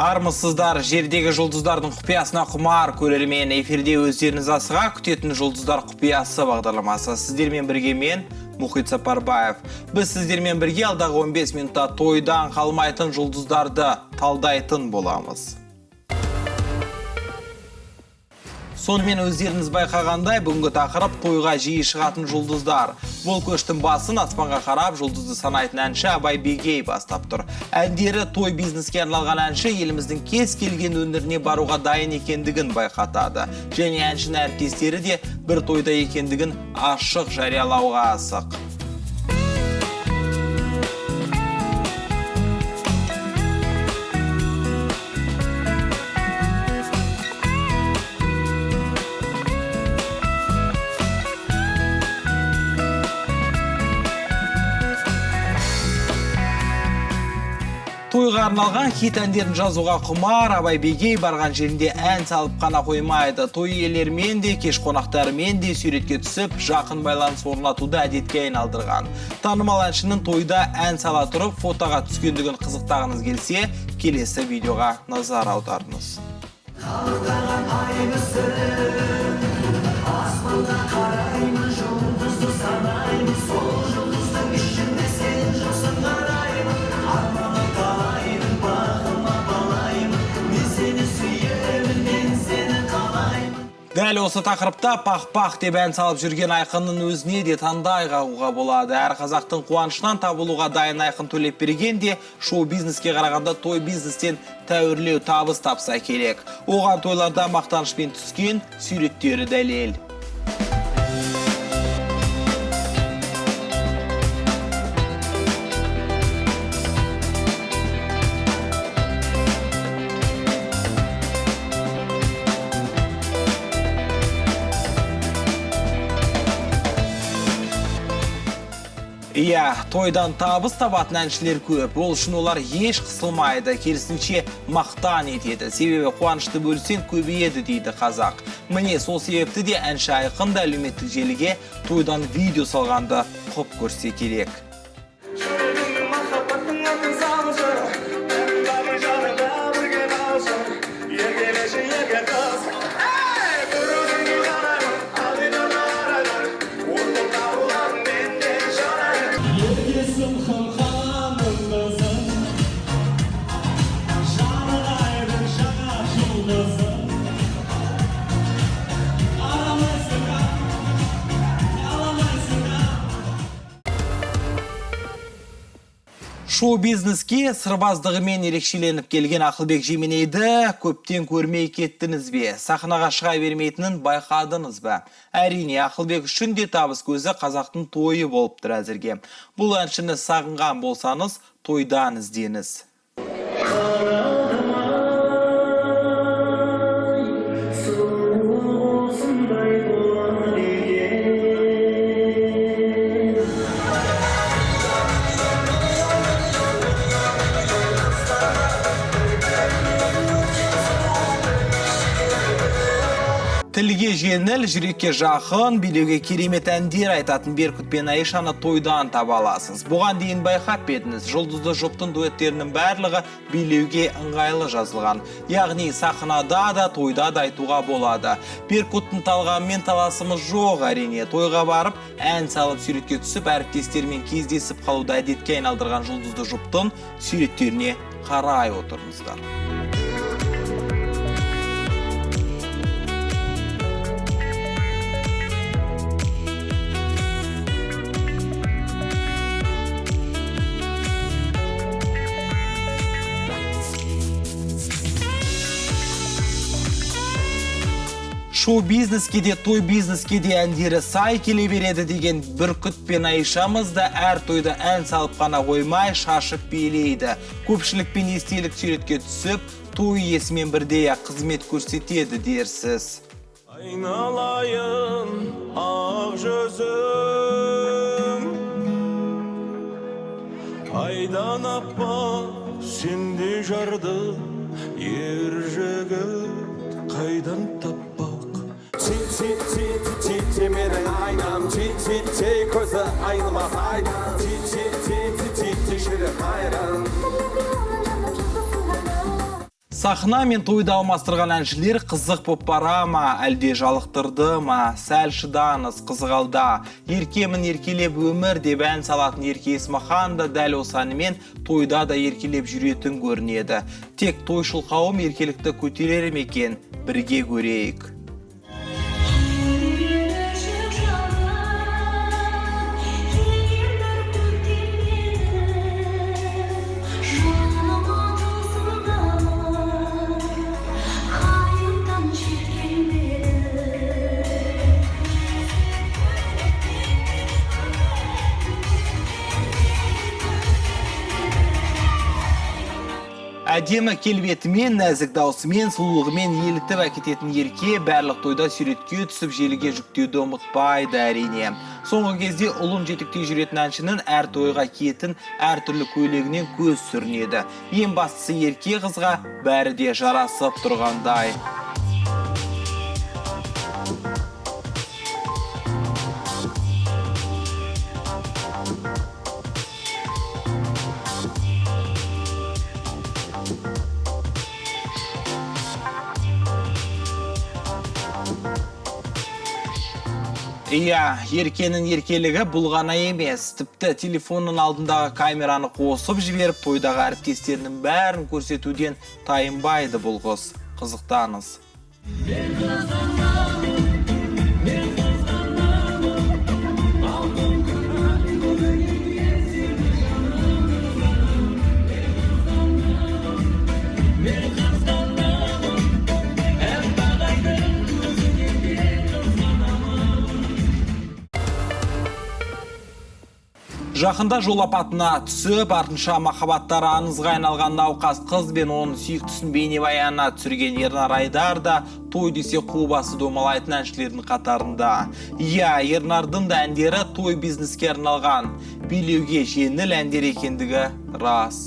Армысыздар, жердегі жұлдыздардың құпиясына құмар көрермен, эфирде өздеріңіз асыға күтетін жұлдыздар құпиясы бағдарламасы. Сіздермен бірге мен, Мұхит Сапарбаев. Біз сіздермен бірге алдағы 15 минутта тойдан қалмайтын жұлдыздарды талдайтын боламыз. Сонымен өздеріңіз байқағандай, бүгінгі тақырып тойға жиі шығатын жұлдыздар. Бұл көштің басын аспанға қарап жұлдызды санайтын әнші Абай Бегей бастап тұр. Әндері той бизнеске арналған әнші еліміздің кез келген өңіріне баруға дайын екендігін байқатады. Және әншінің әріптестері де бір тойда екендігін ашық жариялауға асық. Тойға арналған хит әндерін жазуға құмар Абай Бегей барған жерінде ән салып қана қоймайды. Той иелерімен де, кеш қонақтарымен де суретке түсіп, жақын байланыс орнатуды әдетке айналдырған. Танымал әншінің тойда ән сала тұрып, фотоға түскендігін қызықтағыңыз келсе, келесі видеоға назар аударыңыз. Қалықтаған аймысың, аспанда қараймын, жұлдызды санаймын, сол жұлдыздың ішінде сен жоқсың қараймын, арманым қалаймын, бағыма балаймын, мен сені сүйемін, мен сені қалаймын. Дәл осы тақырыпта пақ-пақ деп ән салып жүрген Айқынның өзіне де таңдай қағуға болады. Әр қазақтың қуанышынан табылуға дайын Айқын Төлепберген де шоу-бизнеске қарағанда той бизнестен тәуірлеу табыс тапса керек. Оған тойларда мақтанышпен түскен суреттері дәлел. Иә, тойдан табыс табатын әншілер көп. Ол үшін олар еш қысылмайды, керісінше мақтан етеді. Себебі қуанышты бөлсең көбейеді дейді қазақ. Міне сол себепті де әнші Айқын да әлеуметтік желіге тойдан видео салғанды құп көрсе керек. Шоу-бизнеске сырбаздығымен ерекшеленіп келген Ақылбек Жеменейді көптен көрмей кеттіңіз бе? Сахнаға шыға бермейтінін байқадыңыз ба? Әрине, Ақылбек үшін де табыс көзі қазақтың тойы болыптыр әзірге. Бұл әншіні сағынған болсаңыз, тойдан іздеңіз. Тілге жеңіл, жүрекке жақын, билеуге керемет әндер айтатын Беркут пен Айшаны тойдан таба аласыз. Бұған дейін байқап едіңіз, жұлдызды жұптың дуэттерінің барлығы билеуге ыңғайлы жазылған. Яғни сахнада да, тойда да айтуға болады. Беркуттың талғаммен таласымыз жоқ әрине. Тойға барып, ән салып суретке түсіп, әріптестермен кездесіп қалуды әдетке айналдырған жұлдызды жұптың суреттеріне қарай отырыңыздар. Шоу-бизнеске де, той-бизнеске де әндері сай келе береді деген Бүркіт пен Айшамыз да әр тойда ән салып қана қоймай шашып билейді. Көпшілікпен естелік суретке түсіп, той иесімен бірдей қызмет көрсетеді дерсіз. Айналайын ақ жүзің, айдан аппақ сендей жарды, ер жігіт қайдан таппақ. Ти менің айнам, ти көзі айнымас айнам, ти жүрек айран. Сахна мен тойда алмастырған әншілер қызық боп бара ма, әлде жалықтырды ма? Сәл шыдаңыз, қызғалда. Еркемін еркелеп өмір деп ән салатын Ерке Есмахан да дәл осы әнімен тойда да еркелеп жүретін көрінеді. Тек тойшыл қауым еркелікті көтерер ме екен? Бірге көрейік. Әдемі келбетімен, нәзік даусымен, сұлулығымен елітіп әкететін Ерке барлық тойда суретке түсіп желіге жүктеуді ұмытпайды әрине. Соңғы кезде ұлын жетікте жүретін әншінің әр тойға киетін әр түрлі көйлегінен көз сүрінеді. Ең бастысы Ерке қызға бәрі де жарасып тұрғандай. Иә, Еркенің еркелігі бұл ғана емес. Тіпті телефонның алдындағы камераны қосып жіберіп, тойдағы әріптестерінің бәрін көрсетуден тайынбайды бұл қыз. Қызықтаңыз. Жақында жол апатына түсіп, артынша махаббаттары аңызға айналған науқас қыз бен оның сүйіктісін бейнебаянына түсірген Ернар Айдар да той десе қу басы домалайтын әншілердің қатарында. Иә, Ернардың да әндері той бизнеске арналған, билеуге жеңіл әндер екендігі рас.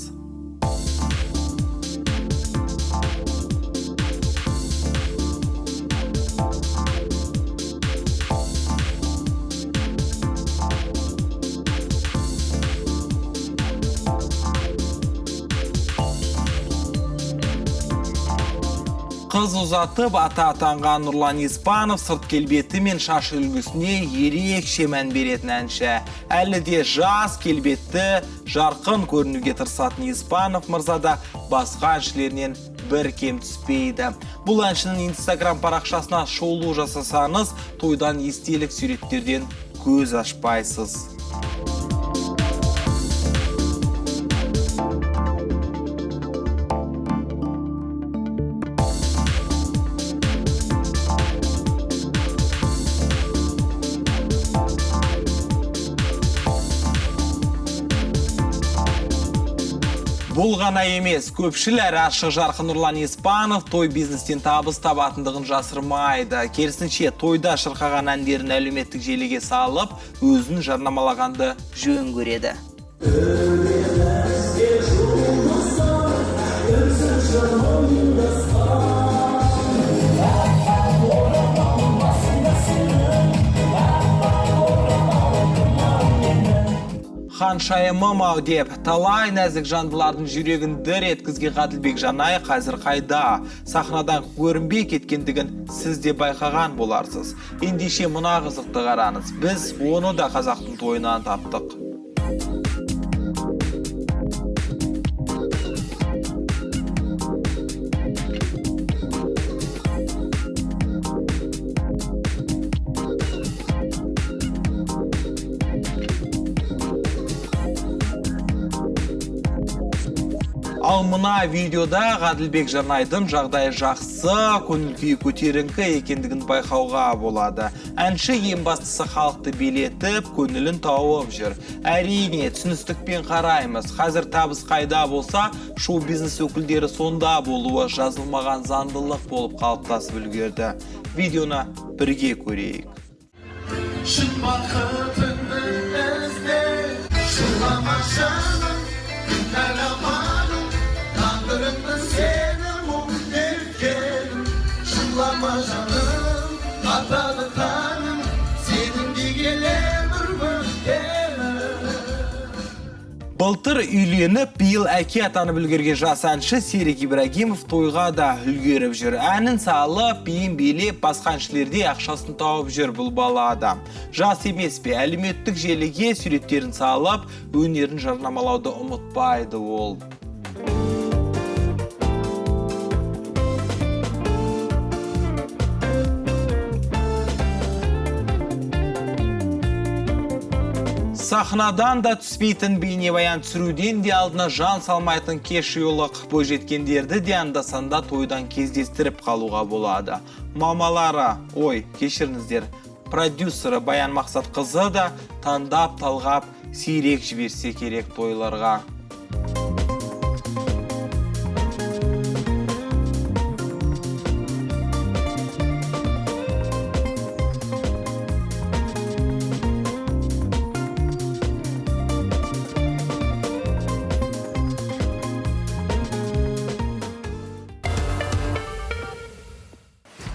Қыз ұзатып ата атанған Нұрлан Еспанов сырт келбеті мен шаш үлгісіне ерекше мән беретін әнші. Әлі де жас келбетті, жарқын көрінуге тырысатын Еспанов мырзада басқа әншілерінен бір кем түспейді. Бұл әншінің Инстаграм парақшасына шолу жасасаңыз, тойдан естелік суреттерден көз ашпайсыз. Бұл ғана емес, көпшіл әрі ашық жарқын Нұрлан Еспанов той бизнестен табыс табатындығын жасырмайды. Керісінше, тойда шырқаған әндерін әлеуметтік желіге салып, өзін жарнамалағанды жөн көреді. Ханшайымым ау деп, талай нәзік жандылардың жүрегін дір еткізген Ғаділбек Жанай қазір қайда? Сахнадан көрінбей кеткендігін сіз де байқаған боларсыз. Ендеше мұна қызықты қараңыз. Біз оны да қазақтың тойынан таптық. Ал мына видеода Ғаділбек Жанайдың жағдайы жақсы, көңіл күйі көтеріңкі екендігін байқауға болады. Әнші ең бастысы халықты билетіп, көңілін тауып жүр. Әрине, түсіністікпен қараймыз. Қазір табыс қайда болса, шоу-бизнес өкілдері сонда болуы жазылмаған заңдылық болып қалыптасып үлгерді. Видеоны бірге көрейік. Шын бақытыңды ізде, жылама жаным, кінәламадым, тағдырыңды сені мұң еткен. Жылама жаным, атады таным, сенің де келемір өткені. Былтыр үйленіп, биыл әке атанып үлгерген жас әнші Серік Ибрагимов тойға да үлгеріп жүр. Әнін салып, биін билеп, басқа әншілерде ақшасын тауып жүр бұл бала адам. Жас емес пе, әлеуметтік желіге суреттерін салып, өнерін жарнамалауды ұмытпайды ол. Сахнадан да түспейтін бейнебаян түсіруден де алдына жан салмайтын кешиолық бойжеткендерді де анда-санда тойдан кездестіріп қалуға болады. Мамалары, кешіріңіздер, продюсері Баян Мақсатқызы да таңдап талғап сирек жіберсе керек тойларға.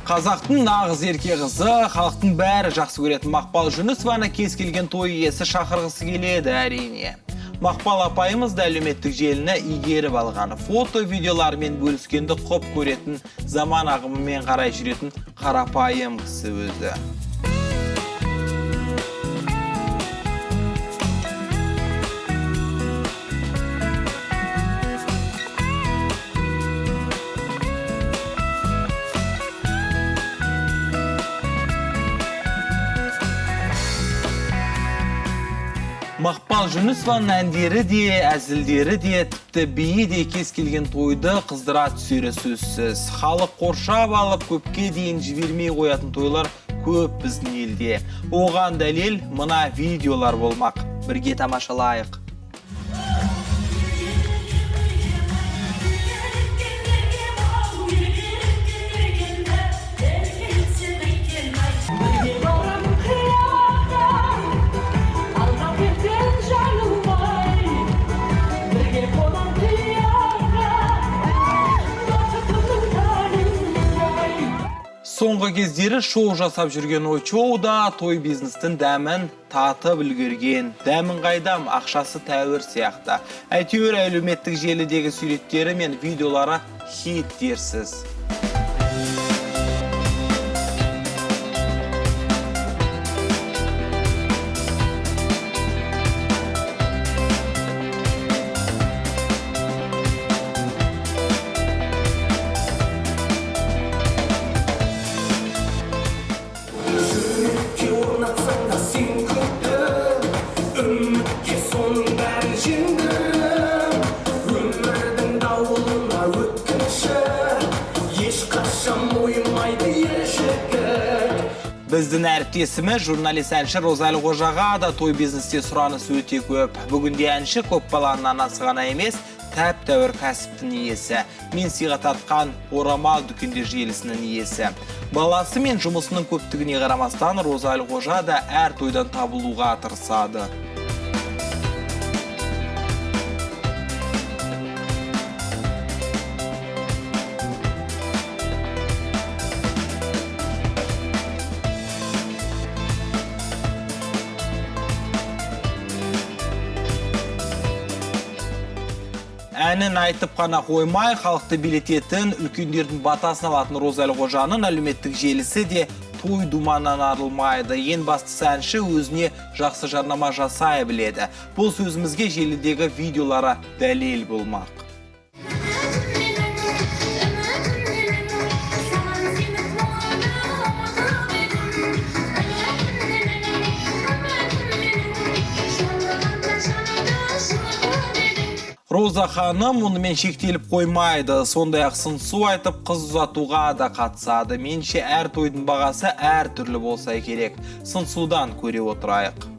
Қазақтың нағыз ерке қызы, халықтың бәрі жақсы көретін Мақпал Жүнісованы кез келген той иесі шақырғысы келеді әрине. Мақпал апайымыз да әлеуметтік желіні игеріп алған. Фото-видеолармен бөліскенді құп көретін, заман ағымымен қарай жүретін қарапайым кісі өзі. Мақпал Жүнісованың әндері де, әзілдері де, тіпті биі де кез келген тойды қыздыра түсері сөзсіз. Халық қоршап алып көпке дейін жібермей қоятын тойлар көп біздің елде. Оған дәлел мына видеолар болмақ. Бірге тамашалайық. Соңғы кездері шоу жасап жүрген Очоу да той бизнестің дәмін татып үлгерген. Дәмін қайдам, ақшасы тәуір сияқты. Әйтеуір әлеуметтік желідегі суреттері мен видеолары хит дерсіз. Біздің әріптесіміз журналист әнші Розалы Қожаға да той бизнесте сұраныс өте көп. Бүгінде әнші көп баланың анасы ғана емес, тәп-тәуір кәсіптің иесі. Мен сыйға тартқан орамал дүкендер желісінің иесі. Баласы мен жұмысының көптігіне қарамастан Розалы Қожа да әр тойдан табылуға тырысады. Әнін айтып қана қоймай, халықты билететін, үлкендердің батасын алатын Розалы Қожаның әлеуметтік желісі де той думаннан арылмайды. Ең бастысы әнші өзіне жақсы жарнама жасай біледі. Бұл сөзімізге желідегі видеолары дәлел болмақ. Роза ханым онымен шектеліп қоймайды. Сондай-ақ сыңсу айтып қыз ұзатуға да қатысады. Менше әр тойдың бағасы әр түрлі болса керек. Сыңсудан көре отырайық.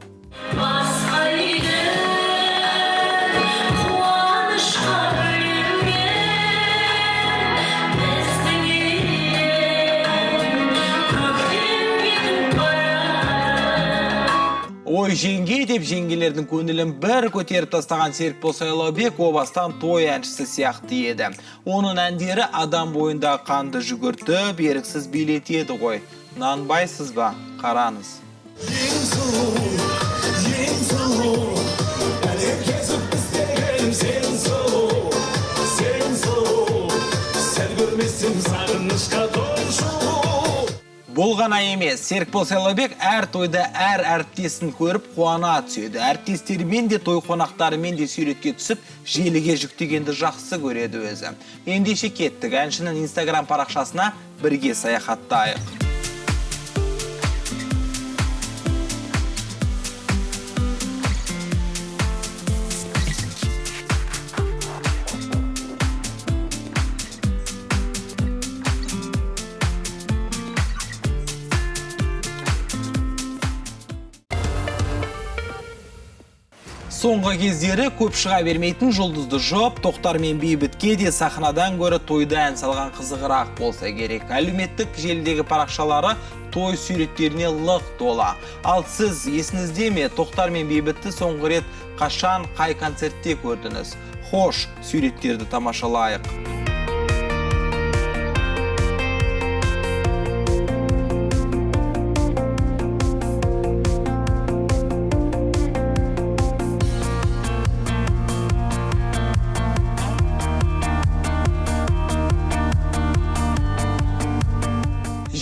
Ой, жеңге деп жеңгелердің көңілін бір көтеріп тастаған Серікбол Сайлаубек о бастан той әншісі сияқты еді. Оның әндері адам бойында қанды жүгіртіп, еріксіз билетеді ғой. Нанбайсыз ба? Қараңыз. Ең сұлу, әлем кезіп бізде Бұл ғана емес, Серікбол Сайлаубек әр тойда әр әріптесін көріп қуана түседі. Әріптестерімен де той қонақтарымен де суретке түсіп, желіге жүктегенді жақсы көреді өзі. Ендеше кеттік, әншінің Instagram парақшасына бірге саяхаттайық. Соңғы кездері көп шыға бермейтін жұлдызды жұп, Тоқтар мен Бейбітке де сахнадан көрі тойда ән салған қызығырақ болса керек. Әлеуметтік желідегі парақшалары той суреттеріне лық тола. Ал сіз есіңізде ме, Тоқтар мен Бейбітті соңғы рет қашан, қай концертте көрдіңіз? Хош, суреттерді тамашалайық.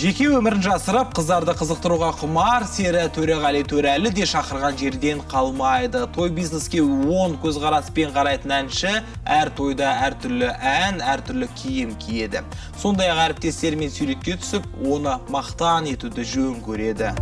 Жеке өмірін жасырып, қыздарды қызықтыруға құмар, Сері Төреғали Төрәлі де шақырған жерден қалмайды. Той бизнеске 10 көзқараспен қарайтын әнші әр тойда әртүрлі ән, әртүрлі киім киеді. Сондай-ақ әріптестерімен суретке түсіп, оны мақтан етуді жөн көреді.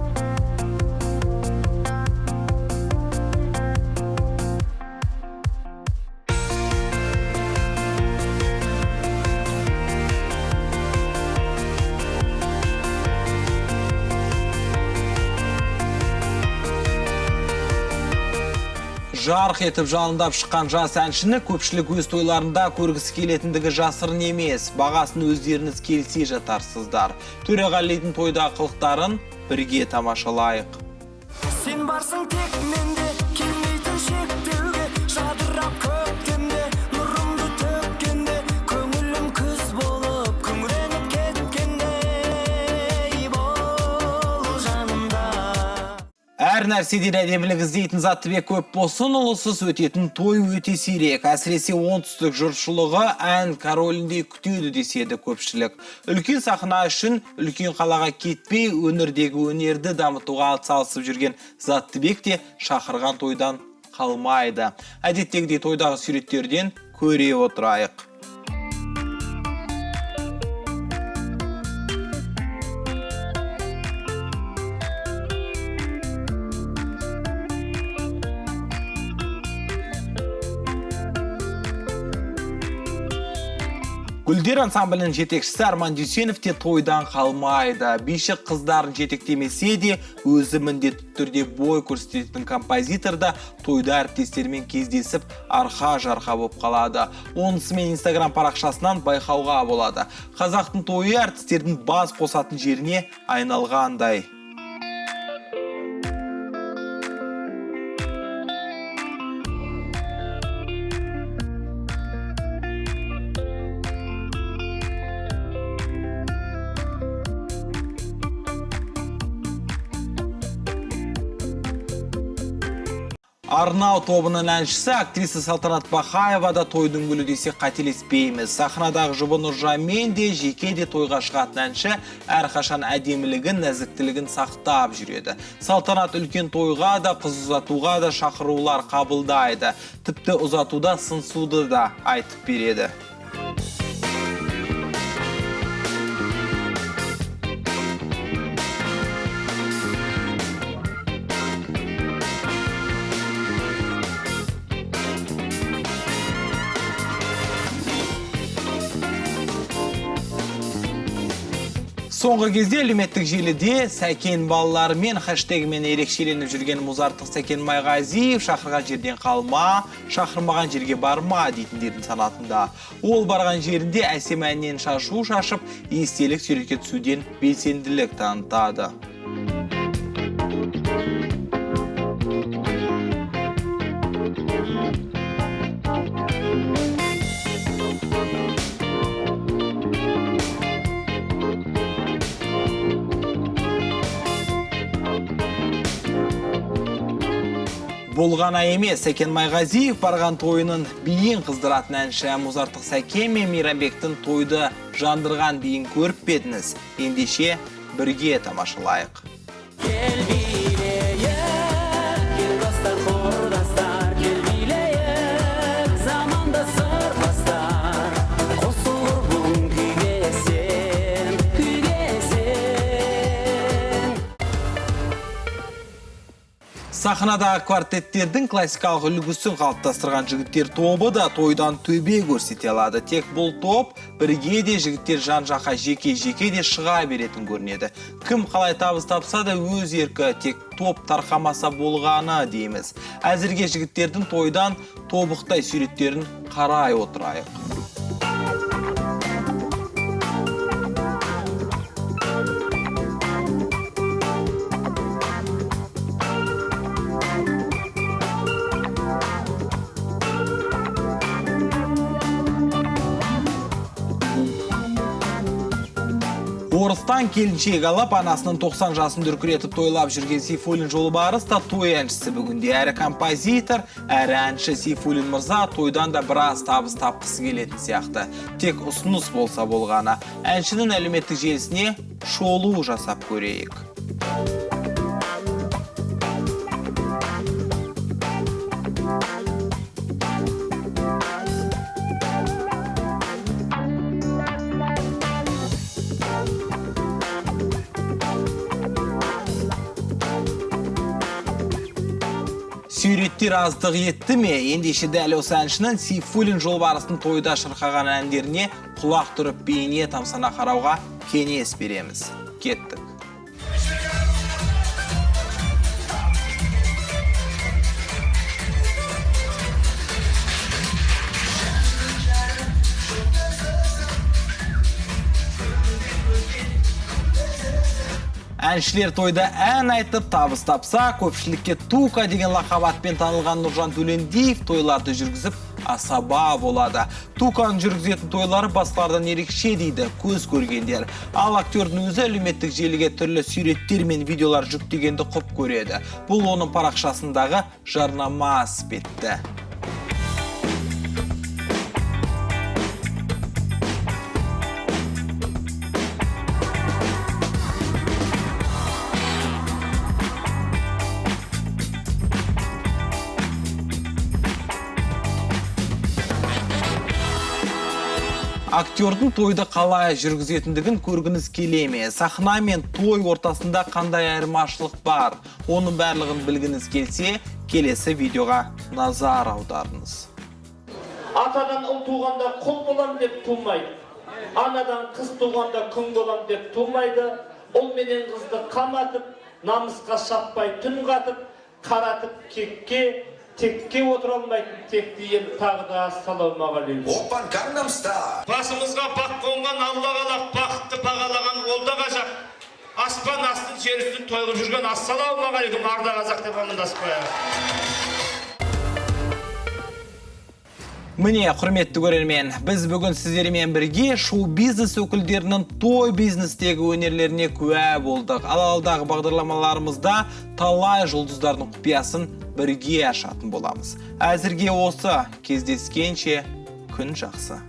Жарқ етіп жалындап шыққан жас әншіні көпшілік өз тойларында көргісі келетіндігі жасырын емес. Бағасын өздеріңіз келсе жатарсыздар. Төреғалидің тойда қылықтарын бірге тамашалайық. Сен барсың тек менде, келмейтін шектеуге, жадырап көктемде, нұрымды төккенде, көңілім күз болып, күңіреніп кеткенде, бол жанымда. Әр нәрседен әдемілік іздейтін Заттыбек көп болсын, ұлысыз өтетін той өте сирек. Әсіресе оңтүстік жұртшылығы ән короліндей күтеді деседі көпшілік. Үлкен сахна үшін үлкен қалаға кетпей, өнердегі өнерді дамытуға атсалысып жүрген Заттыбек те шақырған тойдан қалмайды. Әдеттегідей тойдағы суреттерден көре отырайық. Гүлдер ансамблінің жетекшісі Арман Дүйсенов те тойдан қалмайды. Биші қыздарын жетектемесе де, өзі міндетті түрде бой көрсететін композитор да тойда әріптестерімен кездесіп, арқа-жарқа болып қалады. Онысымен Instagram парақшасынан байқауға болады. Қазақтың тойы әртістердің бас қосатын жеріне айналғандай. Арнау тобының әншісі актриса Салтанат Бақаева да тойдың гүлі десе қателеспейміз. Сахнадағы жұбы Нұржанмен де жеке де тойға шығатын әнші әрқашан әдемілігін, нәзіктілігін сақтап жүреді. Салтанат үлкен тойға да, қыз ұзатуға да шақырулар қабылдайды. Тіпті ұзатуда сынсуды да айтып береді. Соңғы кезде әлеуметтік желіде Сәкен балаларымен хэштегімен ерекшеленіп жүрген Музарттық Сәкен Майғазиев шақырған жерден қалма, шақырмаған жерге барма дейтіндердің санатында. Ол барған жерінде әсем әннен шашу шашып, естелік суретке түсуден белсенділік танытады. Бұл ғана емес, Сәкен Майғазиев барған тойының биін қыздыратын әнші Музарттық Сәкен мен Мейрамбектің тойды жандырған биін көріп пе едіңіз? Ендеше бірге тамашалайық. Кел билейік, кел достар, құрдастар, кел билейік, заманда сырластар, қосылыр бұн күйгесен, күйгесен. Сахнадағы квартеттердің классикалық үлгісін қалыптастырған жігіттер тобы да тойдан төбе көрсете алады. Тек бұл топ бірге де жігіттер жан-жаққа жеке-жеке де шыға беретін көрінеді. Кім қалай табыс тапса да өз еркі, тек топ тарқамаса болғаны дейміз. Әзірге жігіттердің тойдан тобықтай суреттерін қарай отырайық. Орыстан келіншек алып, анасының 90 жасын дүркіретіп тойлап жүрген Сейфуллин Жолбарыс та той әншісі бүгінде. Әрі композитор, әрі әнші Сейфуллин мырза тойдан да біраз табыс тапқысы келетін сияқты. Тек ұсыныс болса болғаны. Әншінің әлеуметтік желісіне шолу жасап көрейік. Суреттер аздық етті ме? Ендеше дәл осы әншінің Сейфуллин Жолбарыстың тойда шырқаған әндеріне құлақ түріп бейне тамсана қарауға кеңес береміз. Кеттік. Әншілер тойда ән айтып табыс тапса, көпшілікке Тука деген лақабатпен танылған Нұржан Төлендиев тойларды жүргізіп асаба болады. Туканың жүргізетін тойлары басқалардан ерекше дейді көз көргендер. Ал актердің өзі әлеуметтік желіге түрлі суреттер мен видеолар жүктегенді құп көреді. Бұл оның парақшасындағы жарнама іспетті. Актердің тойды қалай жүргізетіндігін көргіңіз келе ме? Сахна мен той ортасында қандай айырмашылық бар? Оның барлығын білгіңіз келсе, келесі видеоға назар аударыңыз. Атадан ұл туғанда құл болам деп тумайды. Анадан қыз туғанда күң болам деп тумайды. Ұл менен қызды қаматып, намысқа шаппай түн қатып, қаратып кекке, текке отыра алмайтын текті ел тағы да ассалаумағалейкум. Оппан Gangnam Style. Басымызға бақ қонған Алла қалап бақытты бағалаған ол да ғажап. Аспан астын жер үстін тойғып жүрген ассалаумағалейкум арда қазақ деп амандаспайық. Міне, құрметті көрермен, біз бүгін сіздермен бірге шоу-бизнес өкілдерінің той бизнестегі өнерлеріне куә болдық. Алдағы бағдарламаларымызда талай жұлдыздардың құпиясын бірге ашатын боламыз. Әзірге осы, кездескенше күн жақсы.